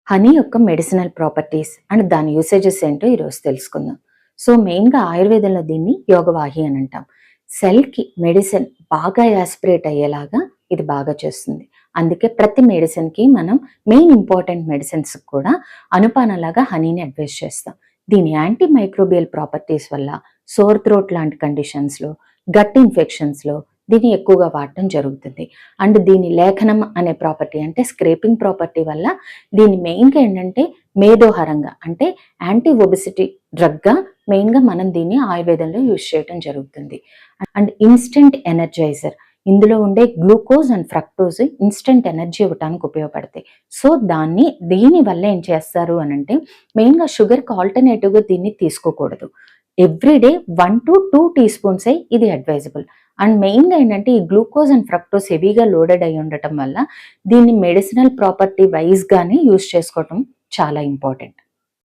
Honey యొక్క medicinal properties and దాని usages ఏంటో ఈరోజు తెలుసుకుందాం. సో మెయిన్గా ఆయుర్వేదంలో దీన్ని యోగవాహి అని అంటాం. సెల్కి మెడిసిన్ బాగా యాస్పిరేట్ అయ్యేలాగా ఇది బాగా చేస్తుంది. అందుకే ప్రతి మెడిసిన్కి మనం మెయిన్ ఇంపార్టెంట్ మెడిసిన్స్ కూడా అనుపానలాగా హనీని అడ్వైస్ చేస్తాం. దీని యాంటీ మైక్రోబియల్ ప్రాపర్టీస్ వల్ల సోర్ థ్రోట్ లాంటి కండిషన్స్లో, గట్ ఇన్ఫెక్షన్స్లో దీన్ని ఎక్కువగా వాడటం జరుగుతుంది. అండ్ దీని లేఖనం అనే ప్రాపర్టీ అంటే స్క్రేపింగ్ ప్రాపర్టీ వల్ల దీని మెయిన్గా ఏంటంటే మేధోహరంగా అంటే యాంటీ ఒబెసిటీ డ్రగ్గా మెయిన్గా మనం దీన్ని ఆయుర్వేదంలో యూజ్ చేయడం జరుగుతుంది. అండ్ ఇన్స్టెంట్ ఎనర్జైజర్, ఇందులో ఉండే glucose and fructose instant energy ఇవ్వడానికి ఉపయోగపడతాయి. సో దీని వల్ల ఏం చేస్తారు అని అంటే మెయిన్గా షుగర్కి ఆల్టర్నేటివ్గా దీన్ని తీసుకోకూడదు. ఎవ్రీడే 1 to 2 teaspoons ఇది అడ్వైజబుల్. అండ్ మెయిన్గా ఏంటంటే ఈ గ్లూకోజ్ అండ్ ఫ్రక్టోస్ హెవీగా లోడెడ్ అయి ఉండటం వల్ల దీన్ని మెడిసినల్ ప్రాపర్టీ వైజ్గానే యూజ్ చేసుకోవటం చాలా ఇంపార్టెంట్.